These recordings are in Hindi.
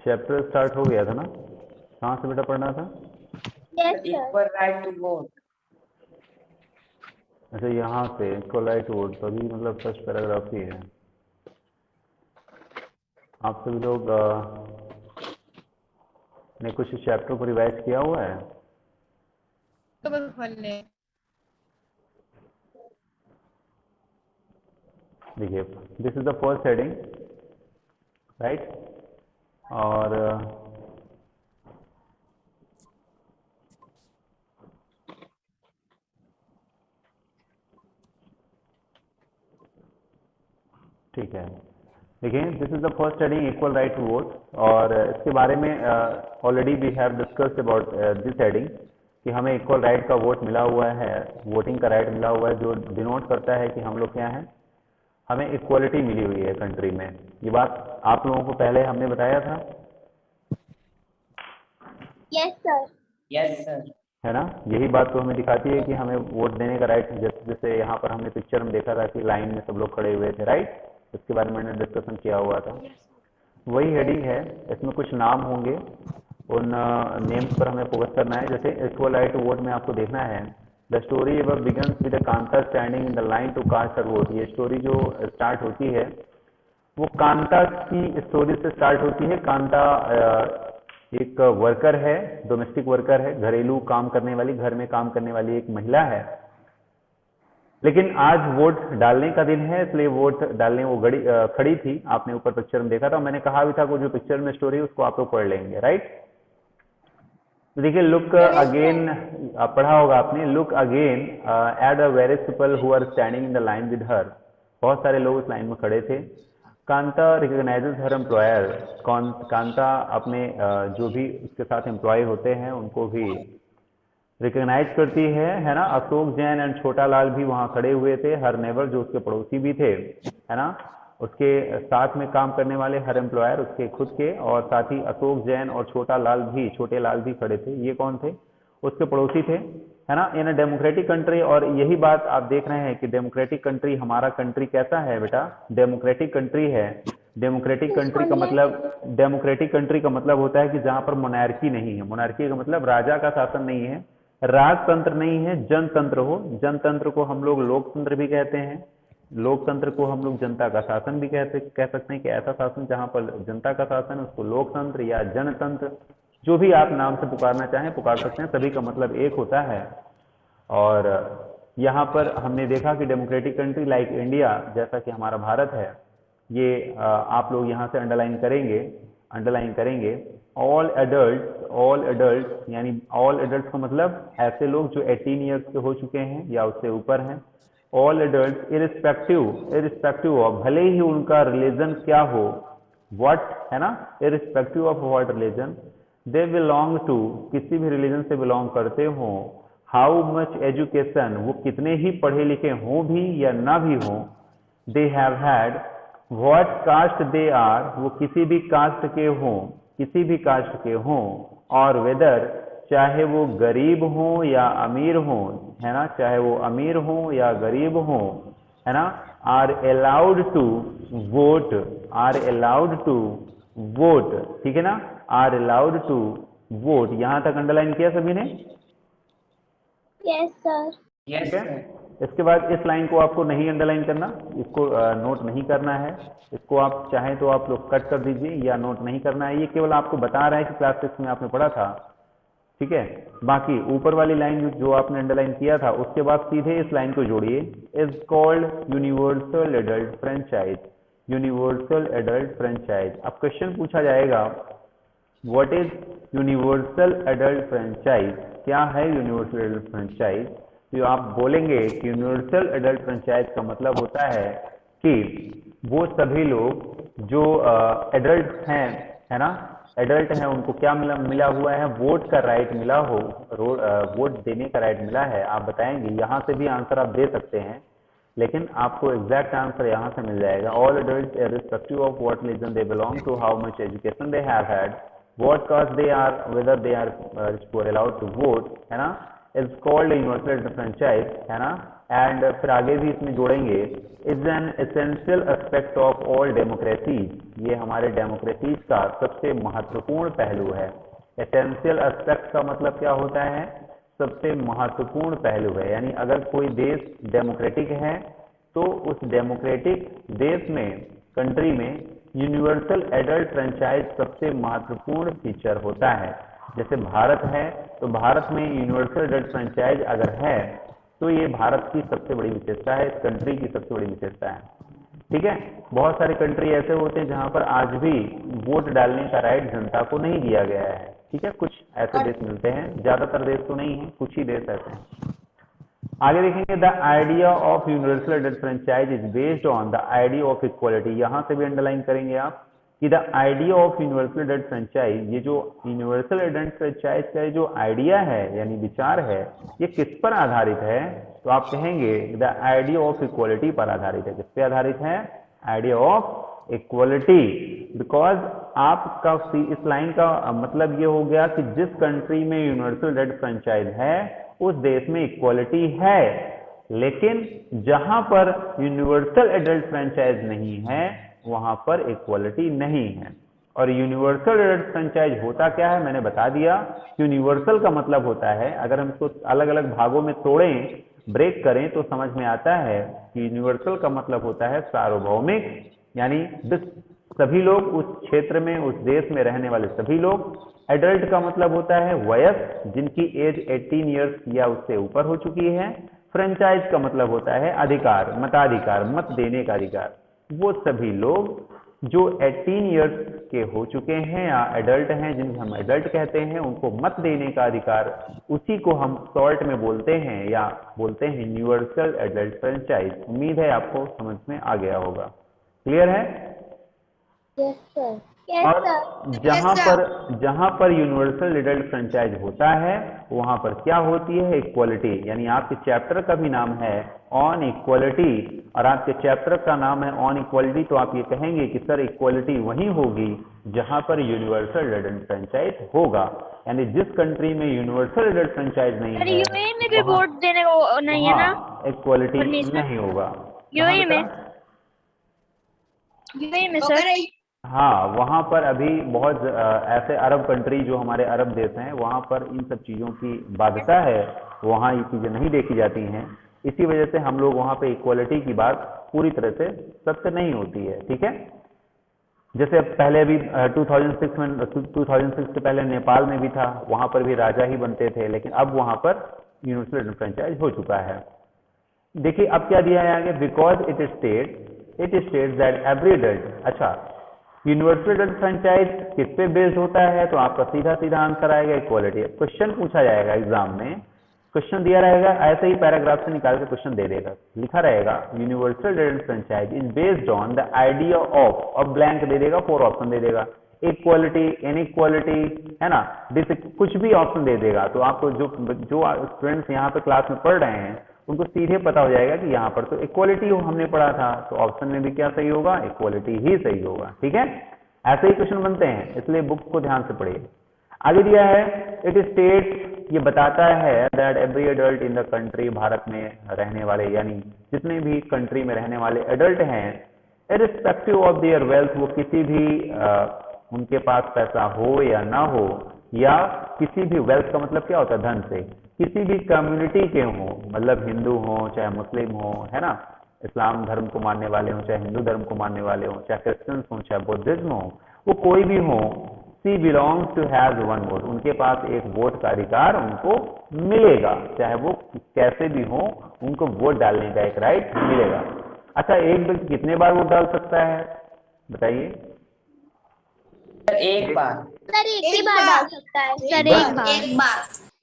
चैप्टर स्टार्ट हो गया था ना? कहाँ से बेटा पढ़ना था? Yes, sir. Equal right to vote. अच्छा, यहाँ से इक्वल राइट टू वोट, तो अभी मतलब फर्स्ट पैराग्राफ ही है। आप सभी लोग ने कुछ इस चैप्टर को रिवाइज किया हुआ है? तो बस खोल ले। देखिए, this is the first heading, right? और ठीक है, देखिए, this is the first heading, equal right to vote. और इसके बारे में already we have discussed about this heading कि हमें इक्वल राइट का वोट मिला हुआ है, वोटिंग का राइट मिला हुआ है, जो डिनोट करता है कि हम लोग क्या हैं, हमें इक्वलिटी मिली हुई है कंट्री में। ये बात आप लोगों को पहले हमने बताया था, Yes, sir. Yes, sir. है ना? यही बात तो हमें दिखाती है कि हमें वोट देने का राइट, जैसे यहाँ पर हमने पिक्चर में देखा था कि लाइन में सब लोग खड़े हुए थे, राइट? इसके बारे में मैंने डिस्कशन किया हुआ था। वही हेडिंग है, इसमें कुछ नाम होंगे, उन नेम्स पर हमें फोकस करना है। जैसे इक्वल राइट टू वोट में आपको देखना है, the story ever begins with Kanta standing in the line to cast her vote. ये स्टोरी जो स्टार्ट होती है वो कांता की स्टोरी से स्टार्ट होती है। कांता एक वर्कर है, डोमेस्टिक वर्कर है, घरेलू काम करने वाली, घर में काम करने वाली एक महिला है। लेकिन आज वोट डालने का दिन है, इसलिए वोट डालने वो खड़ी थी। आपने ऊपर पिक्चर में देखा था, मैंने कहा भी था वो जो पिक्चर में स्टोरी है उसको आप लोग पढ़ लेंगे, राइट? तो देखिए, लुक अगेन, पढ़ा होगा आपने, look again at the very people who are standing in the line with her. बहुत सारे लोग उस लाइन में खड़े थे। Kanta recognizes her employer. Kanta अपने जो भी उसके साथ एम्प्लॉय होते हैं उनको भी रिकॉग्नाइज करती है ना? अशोक जैन एंड छोटा लाल भी वहां खड़े हुए थे, हर नेबर, जो उसके पड़ोसी भी थे, है ना? उसके साथ में काम करने वाले हर एम्प्लॉयर उसके खुद के, और साथ ही अशोक जैन और छोटे लाल भी खड़े थे। ये कौन थे? उसके पड़ोसी थे, है ना? इन अ डेमोक्रेटिक कंट्री। और यही बात आप देख रहे हैं कि डेमोक्रेटिक कंट्री, हमारा कंट्री कैसा है बेटा? डेमोक्रेटिक कंट्री है। डेमोक्रेटिक कंट्री का मतलब होता है कि जहां पर मोनार्की नहीं है। मोनार्की का मतलब राजा का शासन नहीं है, राजतंत्र नहीं है, जनतंत्र हो। जनतंत्र को हम लोग लोकतंत्र भी कहते हैं, लोकतंत्र को हम लोग जनता का शासन भी कह सकते हैं कि ऐसा शासन जहां पर जनता का शासन है उसको लोकतंत्र या जनतंत्र, जो भी आप नाम से पुकारना चाहें पुकार सकते हैं, सभी का मतलब एक होता है। और यहाँ पर हमने देखा कि डेमोक्रेटिक कंट्री लाइक इंडिया, जैसा कि हमारा भारत है, ये आप लोग यहाँ से अंडरलाइन करेंगे। ऑल एडल्ट यानी ऑल एडल्ट का मतलब ऐसे लोग जो 18 ईयर्स के हो चुके हैं या उससे ऊपर हैं। ऑल एडल्ट इरिस्पेक्टिव ऑफ, भले ही उनका रिलीजन क्या हो, व्हाट, है ना? Irrespective of what religion they belong to, किसी भी रिलीजन से बिलोंग करते हो। हाउ मच एजुकेशन, वो कितने ही पढ़े लिखे हों भी या ना भी हों। They have had, what caste they are, वो किसी भी कास्ट के हों। और वेदर, चाहे वो गरीब हो या अमीर हो, है ना? चाहे वो अमीर हो या गरीब हो, है ना? आर अलाउड टू वोट, ठीक है ना? Are allowed to vote. यहां तक अंडरलाइन किया सभी ने? Yes, sir. Yes, ठीक है। sir. इसके बाद इस लाइन को आपको नहीं अंडरलाइन करना, इसको नोट नहीं करना है। इसको आप चाहें तो आप लोग कट कर दीजिए या नोट नहीं करना है। ये केवल आपको बता रहा है कि क्लास 6 में आपने पढ़ा था, ठीक है? बाकी ऊपर वाली लाइन जो आपने अंडरलाइन किया था उसके बाद सीधे इस लाइन को जोड़िए, is called universal adult franchise. Universal adult franchise. अब क्वेश्चन पूछा जाएगा, what is universal adult franchise? क्या है यूनिवर्सल एडल्ट फ्रेंचाइज? तो आप बोलेंगे कि यूनिवर्सल एडल्ट फ्रेंचाइज का मतलब होता है कि वो सभी लोग जो एडल्ट हैं, है ना? एडल्ट हैं, उनको क्या मिला हुआ है? वोट का राइट मिला हो, वोट देने का राइट मिला है। आप बताएंगे, यहाँ से भी आंसर आप दे सकते हैं, लेकिन आपको एग्जैक्ट आंसर यहाँ से मिल जाएगा। All adult irrespective of what religion they belong to, how much education they have had, what caste they are, whether they are allowed to vote, है ना? इज कॉल्ड यूनिवर्सल फ्रेंचाइज, है ना? एंड फिर आगे भी इसमें जोड़ेंगे, is an essential aspect of all democracies, ये हमारे डेमोक्रेसीज का सबसे महत्वपूर्ण पहलू है। एसेंशियल एस्पेक्ट का मतलब क्या होता है? सबसे महत्वपूर्ण पहलू है, यानी अगर कोई देश डेमोक्रेटिक है तो उस डेमोक्रेटिक देश में, कंट्री में यूनिवर्सल एडल्ट फ्रेंचाइज सबसे महत्वपूर्ण फीचर होता है। जैसे भारत है तो भारत में यूनिवर्सल एडल्ट फ्रेंचाइज अगर है तो ये भारत की सबसे बड़ी विशेषता है, इस कंट्री की सबसे बड़ी विशेषता है। ठीक है, बहुत सारे कंट्री ऐसे होते हैं जहां पर आज भी वोट डालने का राइट जनता को नहीं दिया गया है। ठीक है, कुछ ऐसे देश मिलते हैं, ज्यादातर देश तो नहीं है, कुछ ही देश ऐसे हैं। आगे देखेंगे, the idea of universal adult franchise is based on the idea of equality. यहां से भी अंडरलाइन करेंगे आप कि the idea of universal adult franchise, ये जो यूनिवर्सल एडल्ट फ्रेंचाइज का जो आइडिया है यानी विचार है, ये किस पर आधारित है? तो आप कहेंगे द आइडिया ऑफ इक्वालिटी पर आधारित है। किस पे आधारित है? Idea of equality. बिकॉज आपका इस लाइन का मतलब ये हो गया कि जिस कंट्री में यूनिवर्सल एडल्ट फ्रेंचाइज है उस देश में इक्वालिटी है, लेकिन जहां पर यूनिवर्सल एडल्ट फ्रेंचाइज नहीं है वहां पर इक्वालिटी नहीं है। और यूनिवर्सल एडल्ट फ्रेंचाइज होता क्या है, मैंने बता दिया। यूनिवर्सल का मतलब होता है, अगर हम इसको अलग अलग भागों में तोड़ें, ब्रेक करें, तो समझ में आता है कि यूनिवर्सल का मतलब होता है सार्वभौमिक, यानी सभी लोग उस क्षेत्र में, उस देश में रहने वाले सभी लोग। एडल्ट का मतलब होता है वयस्क, जिनकी एज 18 ईयर्स या उससे ऊपर हो चुकी है। फ्रेंचाइज का मतलब होता है अधिकार, मताधिकार, मत देने का अधिकार। वो सभी लोग जो 18 ईयर्स के हो चुके हैं या एडल्ट हैं, जिन्हें हम एडल्ट कहते हैं, उनको मत देने का अधिकार, उसी को हम शॉर्ट में बोलते हैं या बोलते हैं यूनिवर्सल एडल्ट फ्रेंचाइज। उम्मीद है आपको समझ में आ गया होगा। क्लियर है? Yes sir. यस और सर। जहां पर यूनिवर्सल एडल्ट फ्रेंचाइज होता है वहां पर क्या होती है? इक्वालिटी। यानी आपके चैप्टर का भी नाम है ऑन इक्वालिटी, और आपके चैप्टर का नाम है ऑन इक्वालिटी, तो आप ये कहेंगे कि सर इक्वालिटी वहीं होगी जहां पर यूनिवर्सल एडल्ट फ्रेंचाइज होगा। यानी जिस कंट्री में यूनिवर्सल एडल्ट फ्रेंचाइज नहीं है यूएई में भी वोट देने को नहीं है ना? इक्वालिटी नहीं होगा। यूएई में, यूएई में सर। हाँ, वहां पर अभी बहुत ऐसे अरब कंट्री जो हमारे अरब देश हैं, वहां पर इन सब चीजों की बाध्यता है, वहां ये चीजें नहीं देखी जाती हैं। इसी वजह से हम लोग वहां पे इक्वालिटी की बात पूरी तरह से सत्य नहीं होती है। ठीक है, जैसे पहले अभी 2006 से पहले नेपाल में भी था, वहां पर भी राजा ही बनते थे, लेकिन अब वहां पर यूनिवर्सल फ्रेंचाइज हो चुका है। देखिए अब क्या दिया है आगे, because it states that every adult. अच्छा, यूनिवर्सल एडल्ट फ्रेंचाइज किस पे बेस्ड होता है? तो आपका सीधा सीधा आंसर आएगा इक्वालिटी। क्वेश्चन पूछा जाएगा एग्जाम में, क्वेश्चन दिया रहेगा, ऐसे ही पैराग्राफ से निकाल के क्वेश्चन दे देगा, लिखा रहेगा universal adult franchise is based on the idea of, और ब्लैंक दे देगा, 4 ऑप्शन दे देगा, इक्वालिटी, इनइक्वालिटी, है ना, कुछ भी ऑप्शन दे देगा। तो आपको जो स्टूडेंट्स यहाँ पे क्लास में पढ़ रहे हैं उनको सीधे पता हो जाएगा कि यहाँ पर तो इक्वालिटी हमने पढ़ा था, तो ऑप्शन में भी क्या सही होगा? इक्वालिटी ही सही होगा। ठीक है, ऐसे ही क्वेश्चन बनते हैं, इसलिए बुक को ध्यान से पढ़िए। आगे दिया है, इट स्टेट, ये बताता है that every adult in the country, Bharat में रहने वाले यानी जितने भी कंट्री में रहने वाले एडल्ट हैं, इरिस्पेक्टिव ऑफ देयर वेल्थ, वो किसी भी उनके पास पैसा हो या ना हो, या किसी भी वेल्थ का मतलब क्या होता है? धन से, किसी भी कम्युनिटी के हों, मतलब हिंदू हो चाहे मुस्लिम हो, है ना, इस्लाम धर्म को मानने वाले हों चाहे हिंदू धर्म को मानने वाले हों, चाहे क्रिश्चियंस हों चाहे बुद्धिज्म हो, वो कोई भी हो, सी बिलोंग्स टू हैव 1 वोट, उनके पास एक वोट का अधिकार उनको मिलेगा, चाहे वो कैसे भी हो, उनको वोट डालने का एक राइट मिलेगा। अच्छा, एक व्यक्ति कितने बार वोट डाल सकता है बताइए? एक बार। सर एक ही बार डाल सकता है। सर एक बार।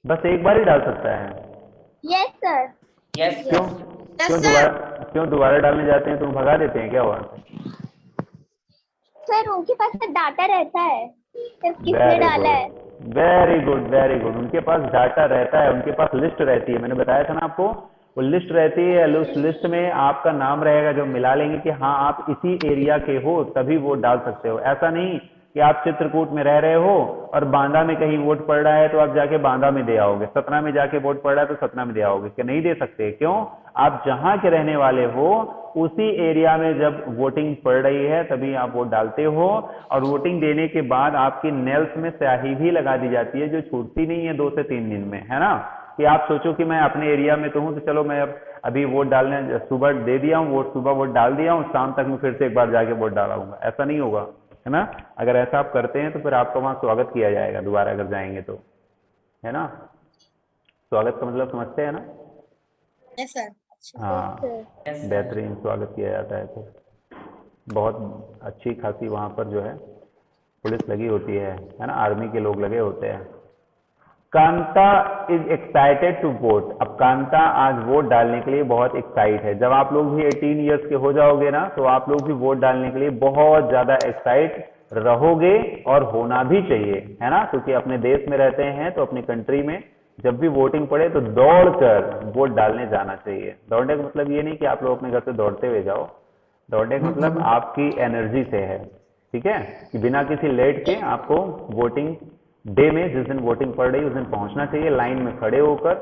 बस एक बार ही डाल सकता है। Yes sir. यस क्यों? क्यों दोबारा डालने जाते हैं तो भगा देते हैं क्या हुआ? सर उनके पास डाटा रहता है किसने डाला है। Very good, very good. उनके पास डाटा रहता है, उनके पास लिस्ट रहती है, मैंने बताया था ना आपको, वो लिस्ट रहती है, उस लिस्ट में आपका नाम रहेगा, जो मिला लेंगे कि हाँ आप इसी एरिया के हो तभी वोट डाल सकते हो। ऐसा नहीं कि आप चित्रकूट में रह रहे हो और बांदा में कहीं वोट पड़ रहा है तो आप जाके बांदा में दे आओगे, सतना में जाके वोट पड़ रहा है तो सतना में दे आओगे, क्या नहीं दे सकते? क्यों? आप जहां के रहने वाले हो उसी एरिया में जब वोटिंग पड़ रही है तभी आप वोट डालते हो, और वोटिंग देने के बाद आपकी नेल्स में स्याही भी लगा दी जाती है जो छूटती नहीं है 2 से 3 दिन में, है ना। कि आप सोचो कि मैं अपने एरिया में तो हूँ तो चलो मैं अब अभी वोट डालने सुबह दे दिया हूँ, वोट सुबह वोट डाल दिया हूँ, शाम तक मैं फिर से एक बार जाके वोट डालाऊंगा, ऐसा नहीं होगा, है ना। अगर ऐसा आप करते हैं तो फिर आपका वहाँ स्वागत किया जाएगा दोबारा अगर जाएंगे तो, है ना। स्वागत का मतलब समझते हैं ना। Yes sir. हाँ, Yes, sir. बेहतरीन स्वागत किया जाता है, तो बहुत अच्छी खासी वहाँ पर जो है पुलिस लगी होती है ना, आर्मी के लोग लगे होते हैं। Kanta is excited to vote. अब कांता आज वोट डालने के लिए बहुत एक्साइट है। जब आप लोग भी 18 ईयर्स के हो जाओगे ना तो आप लोग भी वोट डालने के लिए बहुत ज्यादा एक्साइट रहोगे, और होना भी चाहिए, है ना, क्योंकि अपने देश में रहते हैं तो अपनी कंट्री में जब भी वोटिंग पड़े तो दौड़कर वोट डालने जाना चाहिए। दौड़ने का मतलब ये नहीं कि आप लोग अपने घर से दौड़ते हुए जाओ, दौड़ने का मतलब आपकी एनर्जी से है, ठीक है, कि बिना किसी लेट के आपको वोटिंग डे में जिस दिन वोटिंग पड़ रही है उस दिन पहुंचना चाहिए, लाइन में खड़े होकर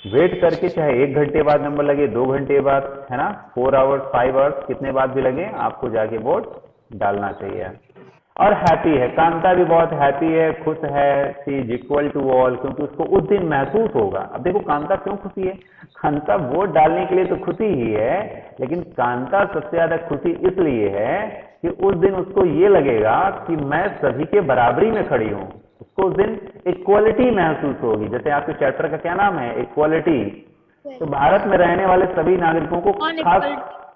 वेट करके, चाहे 1 घंटे बाद नंबर लगे, 2 घंटे बाद, है ना, 4 आवर्स 5 आवर्स कितने बाद भी लगे, आपको जाके वोट डालना चाहिए। और हैप्पी है, कांता भी बहुत हैप्पी है, खुश है, she is equal to all, क्योंकि उसको उस दिन महसूस होगा। अब देखो कांता क्यों खुशी है, कांता वोट डालने के लिए तो खुशी ही है, लेकिन कांता सबसे ज्यादा खुशी इसलिए है कि उस दिन उसको ये लगेगा कि मैं सभी के बराबरी में खड़ी हूँ, उसको उस दिन इक्वलिटी महसूस होगी। जैसे आपके चैप्टर का क्या नाम है, इक्वलिटी। तो भारत में रहने वाले सभी नागरिकों को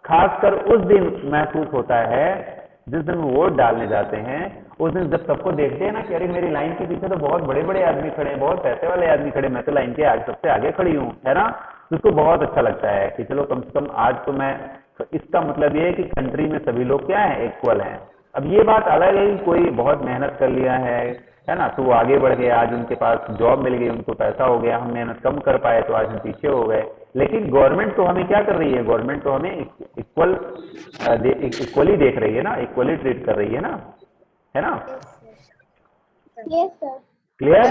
खासकर उस दिन महसूस होता है जिस दिन वो वोट डालने जाते हैं। उस दिन जब सबको देखते हैं ना कि अरे मेरी लाइन के पीछे तो बहुत बड़े बड़े आदमी खड़े हैं, बहुत पैसे वाले आदमी खड़े, मैं तो लाइन के आज सबसे आगे खड़ी हूँ, है ना, तो उसको बहुत अच्छा लगता है कि चलो कम से कम आज तो मैं, तो इसका मतलब ये है कि कंट्री में सभी लोग क्या है, इक्वल हैं। अब ये बात अलग है कि कोई बहुत मेहनत कर लिया है ना, तो वो आगे बढ़ गए, आज उनके पास जॉब मिल गई, उनको पैसा हो गया, हम मेहनत कम कर पाए तो आज हम पीछे हो गए। लेकिन गवर्नमेंट तो हमें क्या कर रही है, गवर्नमेंट तो हमें इक्वली देख रही है ना, इक्वली ट्रीट कर रही है ना, है ना। Yes sir. Clear.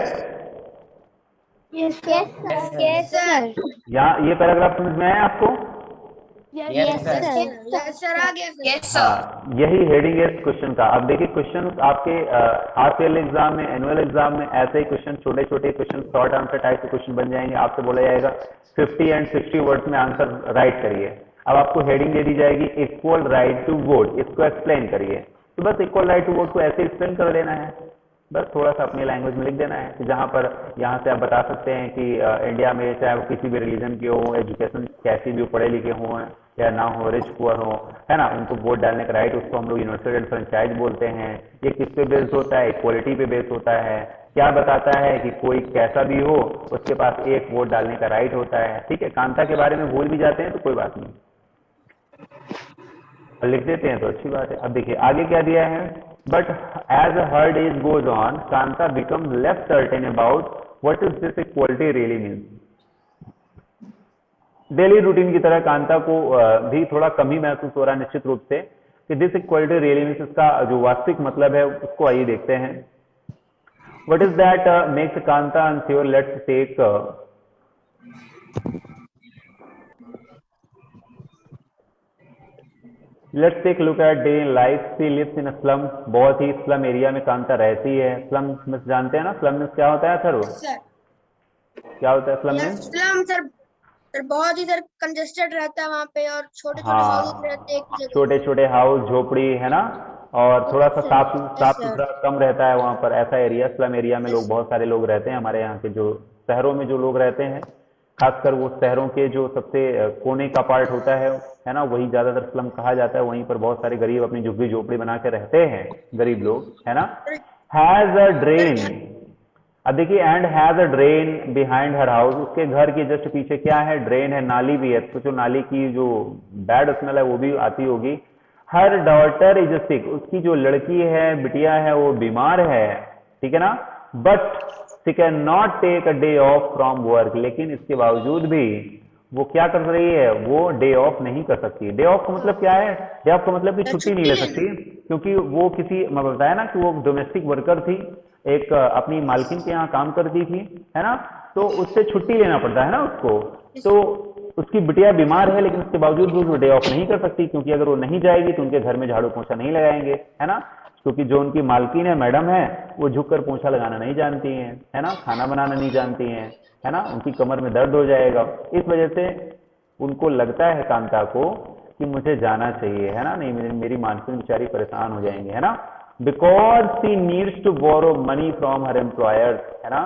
Yes Yes, sir. sir. Yes sir. यहाँ ये पैराग्राफ समझ में आया आपको। Yes, sir. यस सर आ गया सर। Yes, sir. हाँ, यही हेडिंग है इस क्वेश्चन का। अब देखिए क्वेश्चन आपके हाफ ईयरली एग्जाम में, एनुअल एग्जाम में ऐसे ही क्वेश्चन, छोटे छोटे क्वेश्चन, शॉर्ट आंसर टाइप के क्वेश्चन बन जाएंगे। आपसे बोला जाएगा 50 एंड 60 वर्ड्स में आंसर राइट करिए। अब आपको हेडिंग दे दी जाएगी इक्वल राइट टू वोट, इसको एक्सप्लेन करिए। तो बस इक्वल राइट टू वोट को ऐसे एक्सप्लेन कर देना है, बस थोड़ा सा अपनी लैंग्वेज में लिख देना है कि जहाँ पर यहाँ से आप बता सकते हैं कि इंडिया में चाहे वो किसी भी रिलीजन के हो, एजुकेशन कैसी भी, पढ़े लिखे हों या ना हो, रिच पुअर हो, है ना, उनको वोट डालने का राइट, उसको हम लोग यूनिवर्सल एनफ्रेंचाइज बोलते हैं। ये किस पे बेस्ड होता है, इक्वलिटी पे बेस्ड होता है। क्या बताता है कि कोई कैसा भी हो उसके पास एक वोट डालने का राइट होता है। ठीक है, कांता के बारे में भूल भी जाते हैं तो कोई बात नहीं, लिख देते हैं तो अच्छी बात है। अब देखिए आगे क्या दिया है, but as her days goes on Kanta become less certain about what is this equality really means. Daily routine की तरह कांता को भी थोड़ा कम ही महसूस हो रहा है निश्चित रूप से कि दिस इक्वलिटी रियली मीन्स, इसका जो वास्तविक मतलब है उसको आइए देखते हैं। What is that makes Kanta unsure, let's take let's take look at day in life. She lives in slum, बहुत ही स्लम एरिया में कांता रहती है। स्लम में जानते हैं ना, स्लम में क्या होता है सर, वो क्या होता है स्लम में? स्लम सर, सर बहुत ही सर कंजेस्टेड रहता है वहाँ पे, और छोटे छोटे हाउस रहते हैं एक जगह। छोटे छोटे हाउस, झोपड़ी, है ना, और थोड़ा सा साफ सुथरा कम रहता है वहाँ पर, ऐसा एरिया स्लम एरिया में लोग, बहुत सारे लोग रहते हैं। हमारे यहाँ के जो शहरों में जो लोग रहते हैं, खासकर वो शहरों के जो सबसे कोने का पार्ट होता है ना, वही ज्यादातर स्लम कहा जाता है। वहीं पर बहुत सारे गरीब अपनी झुग्गी झोपड़ी बना के रहते हैं, गरीब लोग, है ना। हैज अ ड्रेन, अब देखिए, and has a drain behind her house, उसके घर के जस्ट पीछे क्या है, ड्रेन है, नाली भी है। तो जो नाली की जो बैड स्मेल है वो भी आती होगी। हर डॉटर इज सिक, उसकी जो लड़की है, बिटिया है, वो बीमार है, ठीक है ना। But she can not take a day off from work, लेकिन इसके बावजूद भी वो क्या कर रही है, वो डे ऑफ नहीं कर सकती। डे ऑफ का मतलब क्या है, डे ऑफ का मतलब कि छुट्टी नहीं ले सकती, क्योंकि वो किसी, मैं बताया ना कि वो डोमेस्टिक वर्कर थी, एक अपनी मालकिन के यहाँ काम करती थी, है ना, तो उससे छुट्टी लेना पड़ता है ना उसको। तो उसकी बिटिया बीमार है, लेकिन उसके बावजूद भी वो डे ऑफ नहीं कर सकती, क्योंकि अगर वो नहीं जाएगी तो उनके घर में झाड़ू पोछा नहीं लगाएंगे, है ना। क्योंकि जो उनकी मालकिन है, मैडम है, वो झुककर पोछा लगाना नहीं जानती हैं, है ना, खाना बनाना नहीं जानती हैं, है ना, उनकी कमर में दर्द हो जाएगा। इस वजह से उनको लगता है कांता को कि मुझे जाना चाहिए, है ना, नहीं मेरी मालकिन बेचारी परेशान हो जाएंगे, है ना। Because she needs to borrow money from her employers, है ना,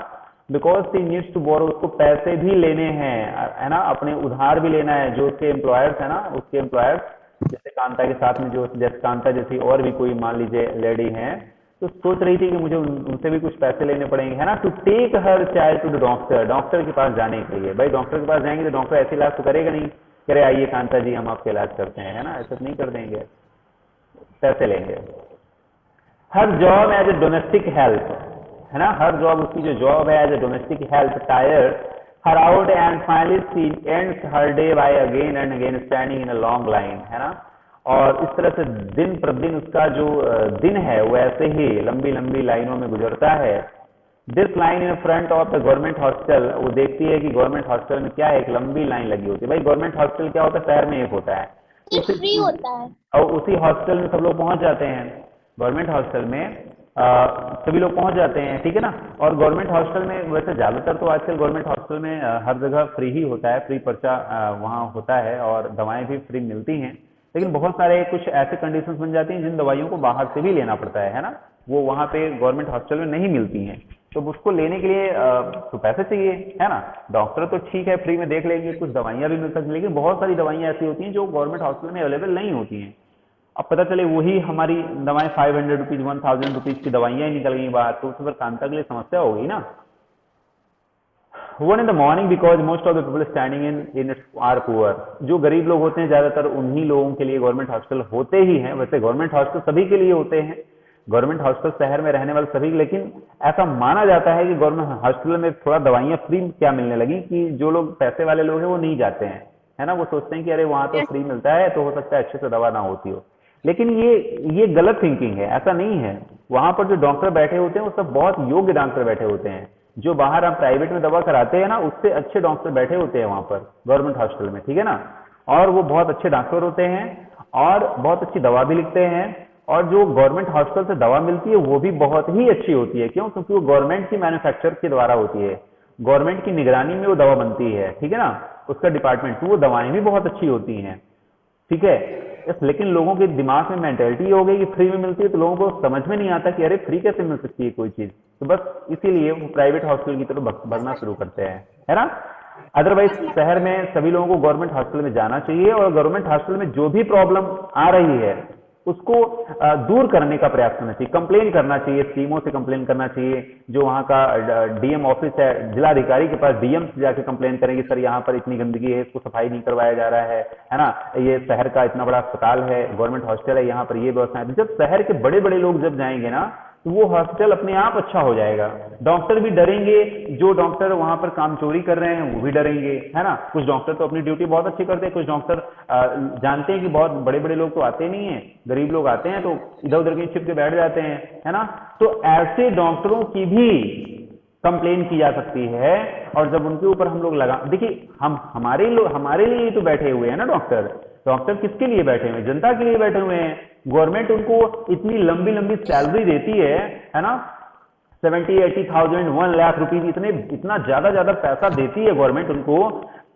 because she needs to borrow, उसको पैसे भी लेने हैं, है ना, अपने उधार भी लेना है, जो उसके एम्प्लॉयर्स है ना, उसके एम्प्लॉयर्स जैसे कांता के साथ में जो जैसे कांता जैसी और भी कोई मान लीजिए लेडी हैं, तो सोच रही थी कि मुझे उनसे भी कुछ पैसे लेने पड़ेंगे, है ना, to take her child to the doctor, doctor के पास जाने के लिए। भाई डॉक्टर के पास जाएंगे तो डॉक्टर ऐसे इलाज तो करेगा नहीं, कह रहे आइए कांता जी हम आपका इलाज करते हैं, है ना, ऐसा नहीं कर देंगे, पैसे लेंगे। हर job as a domestic help, है ना, हर जॉब उसकी जो जॉब है as a domestic help tire her out and finally she ends her day by again and again standing in a long line, है ना। और इस तरह से दिन प्रतिदिन उसका जो दिन है वो ऐसे ही लंबी लंबी लाइनों में गुजरता है। This line in front of the government hostel, वो देखती है कि गवर्नमेंट हॉस्टल में क्या है, एक लंबी लाइन लगी होती है। भाई गवर्नमेंट हॉस्टल क्या होता है, शहर में एक होता है, फ्री होता है, और उसी हॉस्टल में सब लोग पहुंच जाते हैं। गवर्नमेंट हॉस्टल में सभी लोग पहुंच जाते हैं, ठीक है ना। और गवर्नमेंट हॉस्टल में वैसे ज्यादातर तो आजकल गवर्नमेंट हॉस्टल में हर जगह फ्री ही होता है, फ्री पर्चा वहाँ होता है और दवाएं भी फ्री मिलती हैं। लेकिन बहुत सारे कुछ ऐसे कंडीशंस बन जाती हैं जिन दवाइयों को बाहर से भी लेना पड़ता है ना, वो वहाँ पे गवर्नमेंट हॉस्टल में नहीं मिलती हैं, तो उसको लेने के लिए तो पैसे चाहिए, है ना। डॉक्टर तो ठीक है फ्री में देख लेंगे, कुछ दवाइयाँ भी मिल सकती हैं, लेकिन बहुत सारी दवाइयाँ ऐसी होती हैं जो गवर्नमेंट हॉस्टल में अवेलेबल नहीं होती हैं। अब पता चले वही हमारी दवाएं 500 रुपीज 1000 रुपीज की दवाइयां निकल गई बाहर, तो उस पर कांता के लिए समस्या हो गई ना। One in the morning because most of the people standing in are poor, जो गरीब लोग होते हैं ज्यादातर उन्हीं लोगों के लिए गवर्नमेंट हॉस्टल होते ही हैं। वैसे गवर्नमेंट हॉस्टल सभी के लिए होते हैं, गवर्नमेंट हॉस्टल शहर में रहने वाले सभी, लेकिन ऐसा माना जाता है कि गवर्नमेंट हॉस्टल में थोड़ा दवाइयां फ्री क्या मिलने लगी कि जो लोग पैसे वाले लोग हैं वो नहीं जाते हैं, है ना। वो सोचते हैं कि अरे वहां तो फ्री मिलता है तो हो सकता है अच्छे से दवा ना होती हो, लेकिन ये गलत थिंकिंग है, ऐसा नहीं है। वहां पर जो डॉक्टर बैठे होते हैं वो सब बहुत योग्य डॉक्टर बैठे होते हैं, जो बाहर हम प्राइवेट में दवा कराते हैं ना उससे अच्छे डॉक्टर बैठे होते हैं वहां पर गवर्नमेंट हॉस्टल में, ठीक है ना। और वो बहुत अच्छे डॉक्टर होते हैं और बहुत अच्छी दवा भी लिखते हैं, और जो गवर्नमेंट हॉस्पिटल से दवा मिलती है वो भी बहुत ही अच्छी होती है। क्यों? क्योंकि वो गवर्नमेंट की मैन्युफैक्चर के द्वारा होती है, गवर्नमेंट की निगरानी में वो दवा बनती है, ठीक है ना, उसका डिपार्टमेंट, तो वो दवाएं भी बहुत अच्छी होती हैं, ठीक है। लेकिन लोगों के दिमाग में मेंटेलिटी हो गई कि फ्री में मिलती है, तो लोगों को समझ में नहीं आता कि अरे फ्री कैसे मिल सकती है कोई चीज, तो बस इसीलिए वो प्राइवेट हॉस्पिटल की तरफ भरना शुरू करते हैं, है ना। अदरवाइज शहर में सभी लोगों को गवर्नमेंट हॉस्पिटल में जाना चाहिए, और गवर्नमेंट हॉस्पिटल में जो भी प्रॉब्लम आ रही है उसको दूर करने का प्रयास करना चाहिए, कंप्लेन करना चाहिए, स्कीमों से कंप्लेन करना चाहिए। जो वहाँ का डीएम ऑफिस है, जिलाधिकारी के पास डीएम से जाके कंप्लेन करेंगे, सर यहाँ पर इतनी गंदगी है, इसको सफाई नहीं करवाया जा रहा है ना, ये शहर का इतना बड़ा अस्पताल है, गवर्नमेंट हॉस्पिटल है, यहाँ पर ये व्यवस्था है। जब शहर के बड़े बड़े लोग जब जाएंगे ना तो वो हॉस्पिटल अपने आप अच्छा हो जाएगा, डॉक्टर भी डरेंगे, जो डॉक्टर वहां पर काम चोरी कर रहे हैं वो भी डरेंगे, है ना। कुछ डॉक्टर तो अपनी ड्यूटी बहुत अच्छी करते हैं, कुछ डॉक्टर जानते हैं कि बहुत बड़े बड़े लोग तो आते नहीं है, गरीब लोग आते हैं तो इधर उधर कहीं छिप के बैठ जाते हैं, है ना। तो ऐसे डॉक्टरों की भी कंप्लेन की जा सकती है, और जब उनके ऊपर हम लोग लगा, देखिए हम हमारे लिए तो बैठे हुए हैं ना डॉक्टर, डॉक्टर किसके लिए बैठे हुए हैं? जनता के लिए बैठे हुए हैं। गवर्नमेंट उनको इतनी लंबी लंबी सैलरी देती है ना, 70-80,000 1 लाख रुपीज, इतना ज्यादा पैसा देती है गवर्नमेंट उनको,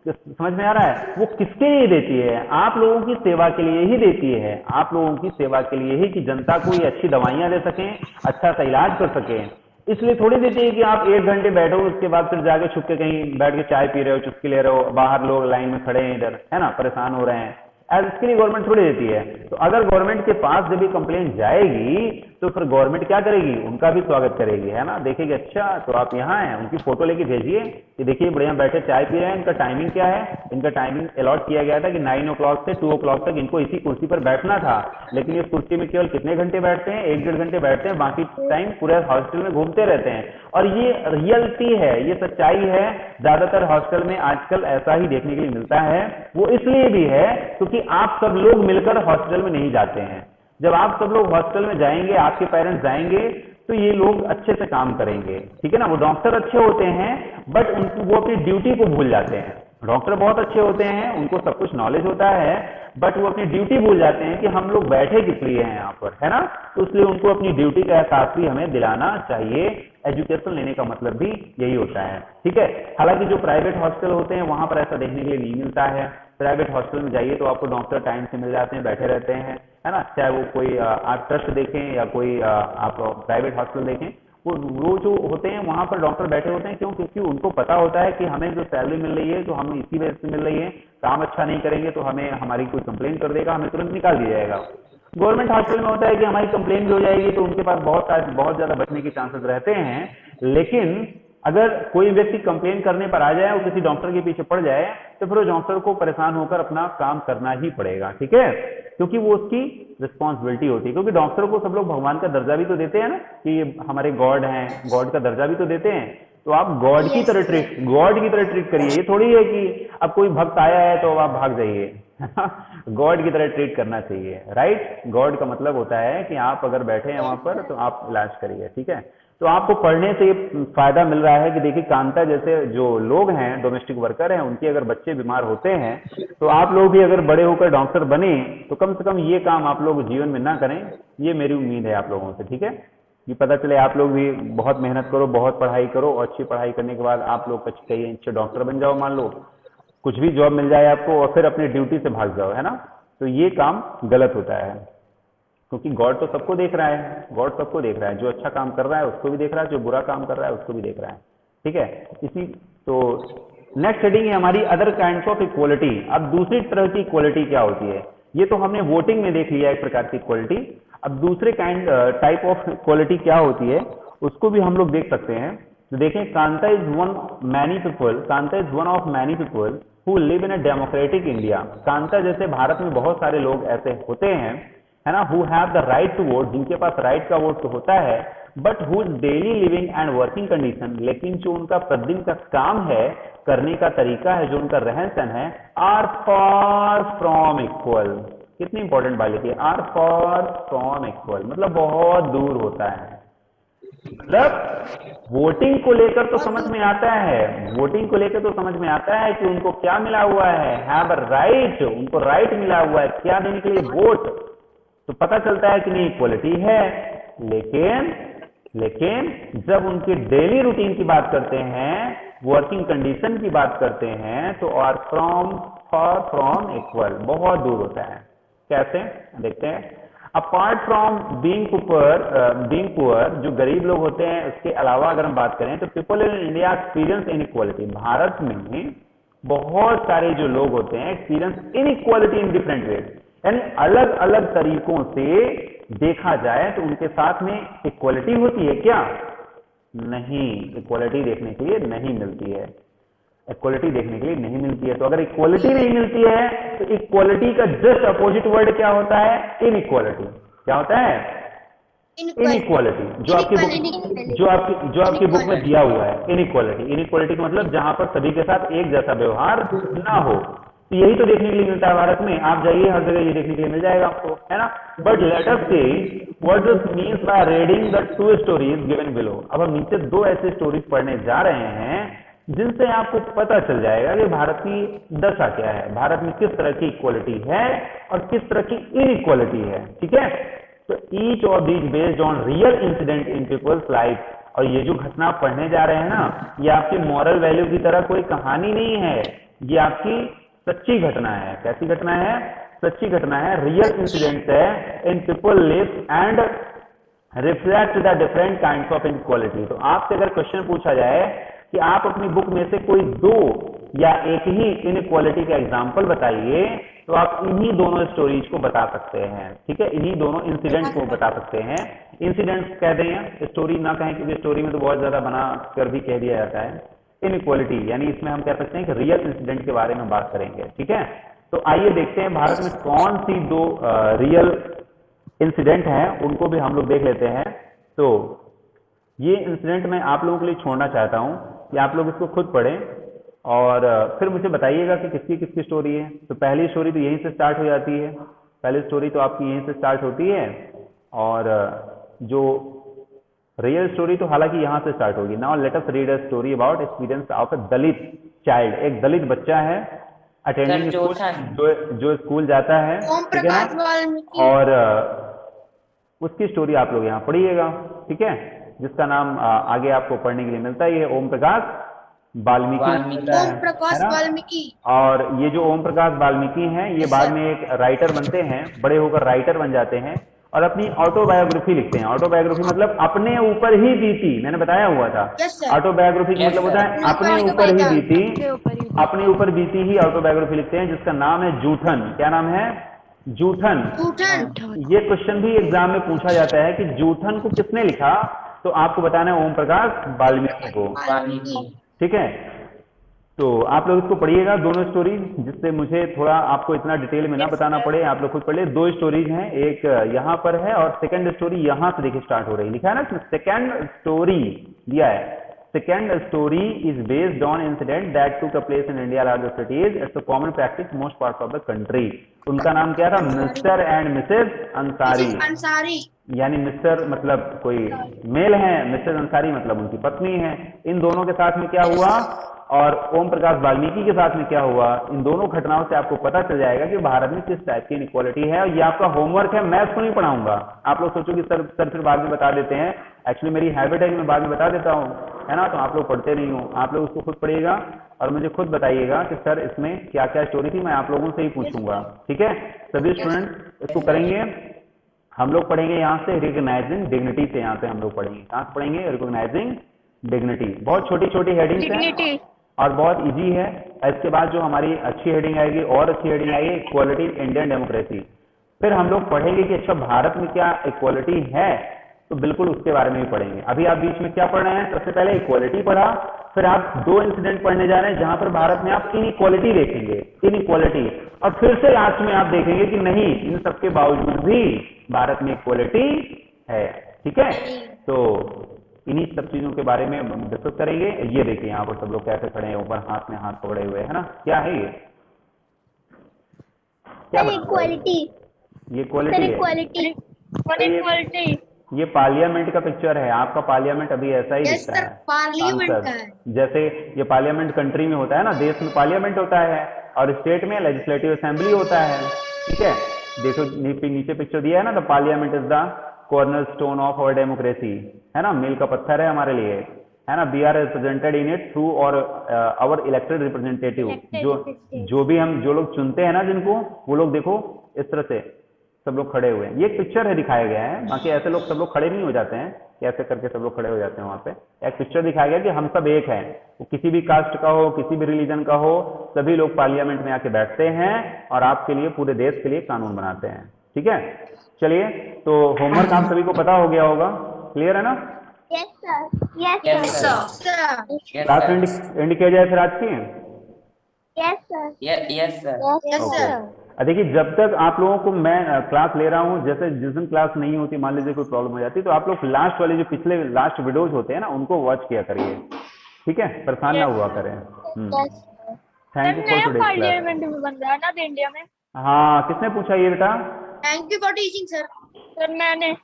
समझ में आ रहा है? वो किसके लिए देती है? आप लोगों की सेवा के लिए ही देती है, आप लोगों की सेवा के लिए ही, कि जनता को ये अच्छी दवाइयां दे सकें, अच्छा सा इलाज कर सकें। इसलिए थोड़ी देती है कि आप 1 घंटे बैठो, उसके बाद फिर जाके छुप के कहीं बैठ के चाय पी रहे हो, चुस्की ले रहे हो, बाहर लोग लाइन में खड़े हैं इधर, है ना, परेशान हो रहे हैं, इसके लिए गवर्नमेंट थोड़ी देती है। तो अगर गवर्नमेंट के पास जब भी कंप्लेंट जाएगी तो फिर गवर्नमेंट क्या करेगी? उनका भी स्वागत करेगी, है ना, देखेगी अच्छा तो आप यहाँ हैं, उनकी फोटो लेके भेजिए कि देखिए बढ़िया बैठे चाय पी रहे हैं, इनका टाइमिंग क्या है, इनका टाइमिंग अलॉट किया गया था कि 9 o'clock से 2 o'clock तक इनको इसी कुर्सी पर बैठना था, लेकिन इस कुर्सी में केवल कितने घंटे बैठते हैं? 1-1.5 घंटे बैठते हैं, बाकी टाइम पूरे हॉस्टल में घूमते रहते हैं। और ये रियलिटी है, ये सच्चाई है, ज्यादातर हॉस्टल में आजकल ऐसा ही देखने के लिए मिलता है। वो इसलिए भी है क्योंकि आप सब लोग मिलकर हॉस्टल में नहीं जाते हैं। जब आप सब लोग हॉस्टल में जाएंगे, आपके पेरेंट्स जाएंगे, तो ये लोग अच्छे से काम करेंगे, ठीक है ना। वो डॉक्टर अच्छे होते हैं बट वो अपनी ड्यूटी को भूल जाते हैं, डॉक्टर बहुत अच्छे होते हैं, उनको सब कुछ नॉलेज होता है, बट वो अपनी ड्यूटी भूल जाते हैं कि हम लोग बैठे किस लिए हैं यहाँ पर, है ना। तो इसलिए उनको अपनी ड्यूटी का एहसास भी हमें दिलाना चाहिए। एजुकेशन लेने का मतलब भी यही होता है, ठीक है। हालांकि जो प्राइवेट हॉस्पिटल होते हैं वहां पर ऐसा देखने के लिए नहीं मिलता है। प्राइवेट हॉस्पिटल में जाइए तो आपको डॉक्टर टाइम से मिल जाते हैं, बैठे रहते हैं, है ना। चाहे वो कोई आप ट्रस्ट देखें या कोई आप प्राइवेट हॉस्पिटल देखें, वो जो होते हैं वहां पर डॉक्टर बैठे होते हैं। क्यों? क्योंकि उनको पता होता है कि हमें जो सैलरी मिल रही है तो हम इसी वजह से मिल रही है, काम अच्छा नहीं करेंगे तो हमें हमारी कोई कंप्लेन कर देगा, हमें तुरंत निकाल दिया जाएगा। गवर्नमेंट हॉस्पिटल में होता है कि हमारी कंप्लेन भी हो जाएगी तो उनके पास बहुत ज्यादा बचने के चांसेस रहते हैं। लेकिन अगर कोई व्यक्ति कंप्लेन करने पर आ जाए और किसी डॉक्टर के पीछे पड़ जाए तो फिर वो डॉक्टर को परेशान होकर अपना काम करना ही पड़ेगा, ठीक है, क्योंकि वो उसकी रिस्पॉन्सिबिलिटी होती है। क्योंकि डॉक्टर को सब लोग भगवान का दर्जा भी तो देते हैं ना, कि ये हमारे गॉड हैं, गॉड का दर्जा भी तो देते हैं। तो आप गॉड की तरह ट्रीट करिए। ये थोड़ी है कि अब कोई भक्त आया है तो आप भाग जाइए। गॉड की तरह ट्रीट करना चाहिए, राइट। गॉड का मतलब होता है कि आप अगर बैठे हैं वहां पर तो आप इलाज करिए, ठीक है। तो आपको पढ़ने से ये फायदा मिल रहा है कि देखिए कांता जैसे जो लोग हैं, डोमेस्टिक वर्कर हैं, उनके अगर बच्चे बीमार होते हैं तो आप लोग भी अगर बड़े होकर डॉक्टर बने तो कम से कम ये काम आप लोग जीवन में ना करें, ये मेरी उम्मीद है आप लोगों से, ठीक है। ये पता चले आप लोग भी बहुत मेहनत करो, बहुत पढ़ाई करो, और अच्छी पढ़ाई करने के बाद आप लोग कई अच्छे डॉक्टर बन जाओ, मान लो कुछ भी जॉब मिल जाए आपको, और फिर अपनी ड्यूटी से भाग जाओ, है ना। तो ये काम गलत होता है, क्योंकि गॉड तो सबको देख रहा है, गॉड सबको देख रहा है। जो अच्छा काम कर रहा है उसको भी देख रहा है, जो बुरा काम कर रहा है उसको भी देख रहा है, ठीक है। इसी तो नेक्स्ट हेडिंग है हमारी अदर काइंड्स ऑफ इक्वलिटी। अब दूसरी तरह की इक्वलिटी क्या होती है, ये तो हमने वोटिंग में देख लिया एक प्रकार की इक्वलिटी। अब दूसरे टाइप ऑफ इक्वलिटी क्या होती है उसको भी हम लोग देख सकते हैं। तो देखें, Kanta is one of many people who live in a democratic India. Kanta जैसे भारत में बहुत सारे लोग ऐसे होते हैं, है ना, who have the right to vote, जिनके पास राइट का वोट तो होता है, but whose daily living and working condition, लेकिन जो उनका प्रतिदिन का काम है, करने का तरीका है, जो उनका रहन सहन है, आर फार फ्रॉम इक्वल। कितनी इंपॉर्टेंट बात लिखी है, आर फार फ्रॉम इक्वल, मतलब बहुत दूर होता है। मतलब वोटिंग को लेकर तो समझ में आता है, वोटिंग को लेकर तो समझ में आता है कि उनको क्या मिला हुआ है, हैव अ राइट, उनको राइट मिला हुआ है क्या देने के लिए, वोट। तो पता चलता है कि नहीं इक्वलिटी है। लेकिन जब उनके डेली रूटीन की बात करते हैं, वर्किंग कंडीशन की बात करते हैं, तो आर फार फ्रॉम इक्वल, बहुत दूर होता है। कैसे देखते हैं। अपार्ट फ्रॉम बीइंग पुअर, जो गरीब लोग होते हैं उसके अलावा अगर हम बात करें तो people in India experience inequality. Bharat में बहुत सारे जो लोग होते हैं experience inequality in different ways, यानी अलग अलग तरीकों से देखा जाए तो उनके साथ में इक्वालिटी होती है क्या? नहीं, इक्वालिटी देखने के लिए नहीं मिलती है, इक्वालिटी देखने के लिए नहीं मिलती है। तो अगर इक्वालिटी नहीं मिलती है तो इक्वालिटी का जस्ट अपोजिट वर्ड क्या होता है? इनइक्वालिटी। क्या होता है? इनइक्वालिटी। जो आपकी बुक में दिया हुआ है इनइक्वालिटी। इनइक्वालिटी का मतलब जहां पर सभी के साथ एक जैसा व्यवहार ना हो। तो यही तो देखने के लिए मिलता है भारत में। आप जाइए हर जगह ये देखने के लिए मिल जाएगा आपको, है ना। But let us see what this means by reading the two stories given below. अब हम नीचे दो ऐसे स्टोरीज पढ़ने जा रहे हैं जिनसे आपको पता चल जाएगा कि भारत की दशा क्या है, भारत में किस तरह की इक्वालिटी है और किस तरह की इनइक्वालिटी है, ठीक है। तो each of these based on real incident in people's life. और ये जो घटना आप पढ़ने जा रहे हैं ना, ये आपकी मॉरल वैल्यू की तरह कोई कहानी नहीं है, ये आपकी सच्ची घटना है। कैसी घटना है? सच्ची घटना है, रियल इंसिडेंट्स है in people live and reflect the different kinds of inequality. तो आपसे अगर क्वेश्चन पूछा जाए कि आप अपनी बुक में से कोई दो या एक ही इनइक्वालिटी का एग्जांपल बताइए, तो आप इन्हीं दोनों स्टोरीज को बता सकते हैं, ठीक है, इन्हीं दोनों इंसिडेंट को बता सकते हैं। इंसिडेंट्स कह दें, स्टोरी ना कहें, क्योंकि स्टोरी में तो बहुत ज्यादा बना कर भी कह दिया जाता है। इनइक्वालिटी यानी इसमें हम कह सकते हैं कि रियल इंसिडेंट के बारे में बात करेंगे, ठीक है। तो आइए देखते हैं भारत में कौन सी दो रियल इंसिडेंट हैं, उनको भी हम लोग देख लेते हैं। तो ये इंसिडेंट मैं आप लोगों के लिए छोड़ना चाहता हूं कि आप लोग इसको खुद पढ़ें और फिर मुझे बताइएगा कि किसकी किसकी स्टोरी है। तो पहली स्टोरी तो यहीं से स्टार्ट हो जाती है, पहली स्टोरी तो आपकी यहीं से स्टार्ट होती है, और जो रियल स्टोरी तो हालांकि यहां से स्टार्ट होगी। Now let us read a story about experience of a Dalit child, एक दलित बच्चा है, अटेंडिंग स्कूल, जो स्कूल जाता है, ओम ठीक है ना, प्रकाश वाल्मीकि। और उसकी स्टोरी आप लोग यहाँ पढ़िएगा, ठीक है, जिसका नाम आगे आपको पढ़ने के लिए मिलता है, ये ओम प्रकाश वाल्मीकि ओम प्रकाश वाल्मीकि। और ये जो ओम प्रकाश वाल्मीकि हैं, ये बाद में एक राइटर बनते हैं, बड़े होकर राइटर बन जाते हैं और अपनी ऑटोबायोग्राफी लिखते हैं। ऑटोबायोग्राफी मतलब अपने ऊपर ही बीती, मैंने बताया हुआ था। ऑटोबायोग्राफी का मतलब होता है अपने ऊपर ही बीती, अपने ऊपर बीती ही ऑटोबायोग्राफी लिखते हैं, जिसका नाम है जूठन। क्या नाम है? जूठन। ये क्वेश्चन भी एग्जाम में पूछा जाता है कि जूठन को किसने लिखा, तो आपको बताना है ओम प्रकाश वाल्मीकि को, ठीक है। तो आप लोग इसको पढ़िएगा, दोनों स्टोरी, जिससे मुझे थोड़ा आपको इतना डिटेल में ना बताना पड़े, आप लोग खुद पढ़िए। दो स्टोरीज हैं, एक यहाँ पर है और सेकंड स्टोरी यहाँ से देखिए स्टार्ट हो रही है, लिखा है ना इसमें सेकंड स्टोरी दिया है। Second story is based on incident that took place in India larger cities, it's a common practice most part of the country. उनका नाम क्या था? मिस्टर एंड मिसेज अंसारी, यानी मिस्टर मतलब कोई मेल है, मिसेज अंसारी मतलब उनकी पत्नी है। इन दोनों के साथ में क्या हुआ और ओम प्रकाश वाल्मीकि के साथ में क्या हुआ, इन दोनों घटनाओं से आपको पता चल जाएगा कि भारत में किस टाइप की इनइक्वालिटी है। और ये आपका होमवर्क है, मैं इसको नहीं पढ़ाऊंगा। आप लोग सोचो कि सर फिर बाद में बता देते हैं, एक्चुअली मेरी हैबिट है कि मैं बाद में बता देता हूँ, है ना, तो आप लोग पढ़ते नहीं हो। आप लोग उसको खुद पढ़िएगा और मुझे खुद बताइएगा कि सर इसमें क्या क्या स्टोरी थी, मैं आप लोगों से ही पूछूंगा, ठीक है। सभी स्टूडेंट इसको करेंगे। हम लोग पढ़ेंगे यहाँ से रिकॉग्नाइजिंग डिग्निटी से, यहाँ से हम लोग पढ़ेंगे, कहाँ से पढ़ेंगे? Recognising dignity. बहुत छोटी छोटी हेडिंग्स हैं और बहुत इजी है। इसके बाद जो हमारी अच्छी हेडिंग आएगी और अच्छी हेडिंग आएगी इक्वालिटी इंडियन डेमोक्रेसी। फिर हम लोग पढ़ेंगे कि अच्छा भारत में क्या इक्वालिटी है, तो बिल्कुल उसके बारे में भी पढ़ेंगे। अभी आप बीच में क्या पढ़ रहे हैं? सबसे पहले इक्वालिटी पढ़ा, फिर आप दो इंसिडेंट पढ़ने जा रहे हैं जहां पर भारत में आप इनइक्वालिटी देखेंगे, इनइक्वालिटी, और फिर से लास्ट में आप देखेंगे कि नहीं, इन सबके बावजूद भी भारत में इक्वालिटी है, ठीक है। तो इन्हीं सब चीजों के बारे में डिस्कस करेंगे। ये देखिए यहाँ पर सब लोग कैसे खड़े हैं, ऊपर हाथ में हाथ पकड़े हुए, है ना। क्या है ये? क्या इक्वालिटी, ये इक्वालिटी है। ये पार्लियामेंट का पिक्चर है, आपका पार्लियामेंट अभी ऐसा ही दिखता है, पार्लियामेंट का है। जैसे ये पार्लियामेंट कंट्री में होता है ना, देश में पार्लियामेंट होता है और स्टेट में लेजिस्लेटिव असेंबली होता है, ठीक है। देखो नीचे पिक्चर दिया है ना, the parliament is the corner stone of our democracy, है ना, मील का पत्थर है हमारे लिए, है ना। We are represented in it through और आवर इलेक्टेड रिप्रेजेंटेटिव, जो भी हम जो लोग चुनते हैं ना जिनको, वो लोग देखो इस तरह से सब लोग खड़े हुए हैं। ये पिक्चर है, दिखाया गया है, बाकी ऐसे लोग सब लोग खड़े नहीं हो जाते हैं, ऐसे करके सब लोग खड़े हो जाते हैं। वहां पे एक पिक्चर दिखाया गया कि हम सब एक हैं, वो किसी भी कास्ट का हो, किसी भी रिलीजन का हो, सभी लोग पार्लियामेंट में आके बैठते हैं और आपके लिए, पूरे देश के लिए कानून बनाते हैं, ठीक है। चलिए, तो होमवर्क आप सभी को पता हो गया होगा, क्लियर है ना? Yes sir. क्लास एंड किया जाए फिर आज की? Yes sir. देखिए, जब तक आप लोगों को मैं क्लास ले रहा हूँ, जैसे जिस दिन क्लास नहीं होती, मान लीजिए कोई प्रॉब्लम हो जाती, तो आप लोग लास्ट वाले जो पिछले लास्ट वीडियोज होते हैं ना, उनको वॉच किया करिए, ठीक है, परेशान ना हुआ करें। Thank you for today parliament भी बन रहा है ना इंडिया में। हाँ, किसने पूछा ये बेटा? Thank you for teaching sir. Sir मैंने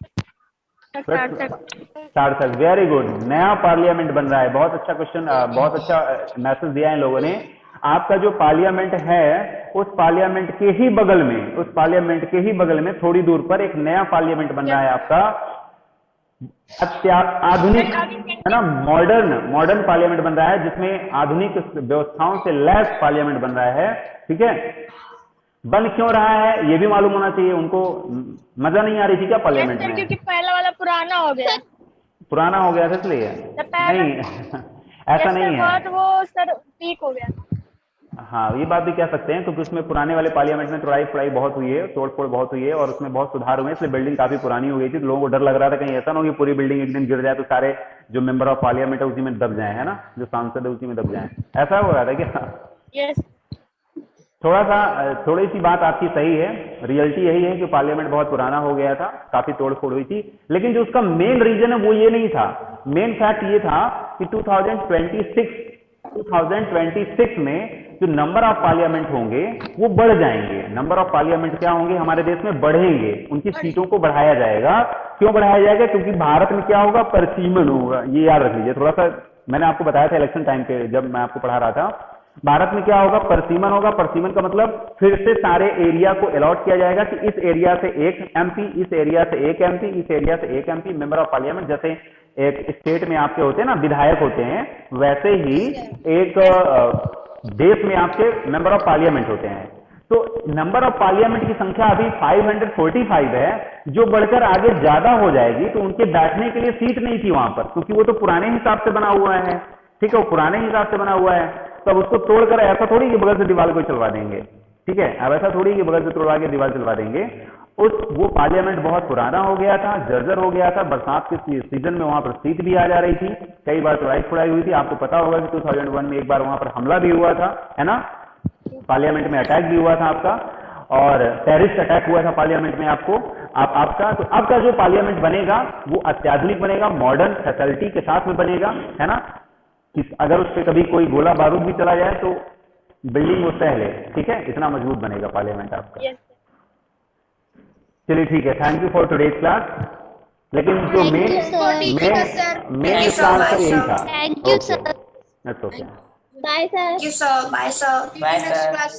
सार्थक, वेरी गुड, नया पार्लियामेंट बन रहा है। बहुत अच्छा क्वेश्चन, बहुत अच्छा मैसेज दिया है लोगों ने। आपका जो पार्लियामेंट है, उस पार्लियामेंट के ही बगल में, उस पार्लियामेंट के ही बगल में थोड़ी दूर पर एक नया पार्लियामेंट बन रहा है आपका, आधुनिक, है ना, मॉडर्न पार्लियामेंट बन रहा है, जिसमें आधुनिक व्यवस्थाओं से लैस पार्लियामेंट बन रहा है, ठीक है। बन क्यों रहा है ये भी मालूम होना चाहिए उनको। मजा नहीं आ रही थी क्या पार्लियामेंट में? क्योंकि पहला वाला पुराना हो गया था इसलिए नहीं, ऐसा नहीं है, वो सर ठीक हो गया। हाँ, ये बात भी कह सकते हैं, क्योंकि उसमें पुराने वाले पार्लियामेंट में तोड़ाई बहुत हुई है, तोड़फोड़ बहुत हुई है और उसमें बहुत सुधार हुए, इसलिए बिल्डिंग काफी पुरानी हो गई थी। तो लोगों को डर लग रहा था कहीं ऐसा ना हो कि पूरी बिल्डिंग एक दिन गिर जाए तो सारे जो मेंबर ऑफ पार्लियामेंट है उसी में दब जाए, है ना, जो सांसद है उसी में दब जाए, ऐसा हो रहा था क्या? थोड़ी सी बात आपकी सही है, रियलिटी यही है कि पार्लियामेंट बहुत पुराना हो गया था, काफी तोड़फोड़ हुई थी, लेकिन जो उसका मेन रीजन है वो ये नहीं था। मेन फैक्ट ये था कि 2026 में जो नंबर ऑफ पार्लियामेंट होंगे वो बढ़ जाएंगे। नंबर ऑफ पार्लियामेंट क्या होंगे हमारे देश में? बढ़ेंगे, उनकी सीटों को बढ़ाया जाएगा। क्यों बढ़ाया जाएगा? क्योंकि भारत में क्या होगा? परसीमन होगा। ये याद रख लीजिए, थोड़ा सा मैंने आपको बताया था इलेक्शन टाइम पे, जब मैं आपको पढ़ा रहा था, भारत में क्या होगा, परसीमन होगा। परसीमन का मतलब फिर से सारे एरिया को अलॉट किया जाएगा कि इस एरिया से एक एमपी, इस एरिया से एक एमपी, इस एरिया से एक एमपी, मेंबर ऑफ पार्लियामेंट। जैसे एक स्टेट में आपके होते हैं ना विधायक होते हैं, वैसे ही एक देश में आपके मेंबर ऑफ पार्लियामेंट होते हैं। तो नंबर ऑफ पार्लियामेंट की संख्या अभी 545 है, जो बढ़कर आगे ज्यादा हो जाएगी। तो उनके बैठने के लिए सीट नहीं थी वहां पर, क्योंकि वो तो पुराने हिसाब से बना हुआ है, ठीक है, वो पुराने हिसाब से बना हुआ है। तो अब उसको तोड़कर ऐसा थोड़ी कि बगल से दीवार को चलवा देंगे, ठीक है, अब ऐसा थोड़ी कि बगल से तोड़वा के दीवार चलवा देंगे। वो पार्लियामेंट बहुत पुराना हो गया था, जर्जर हो गया था। बरसात के सीजन में वहां पर शीत भी आ जा रही थी, कई बार तोड़ाई फुड़ाई हुई थी। आपको पता होगा कि 2001 में एक बार वहां पर हमला भी हुआ था, है ना, पार्लियामेंट में अटैक भी हुआ था आपका, और टेररिस्ट अटैक हुआ था पार्लियामेंट में आपका। तो अब का जो पार्लियामेंट बनेगा वो अत्याधुनिक बनेगा, मॉडर्न फैसिलिटी के साथ में बनेगा, है ना। अगर उस पर कभी कोई गोला बारूद भी चला जाए तो बिल्डिंग वो सह ले, ठीक है, इतना मजबूत बनेगा पार्लियामेंट आपका। चलिए ठीक है, thank you for today's class. लेकिन जो मेन इसका आंसर यही था। Thank you sir. That's okay. Bye sir. Bye, sir. Next class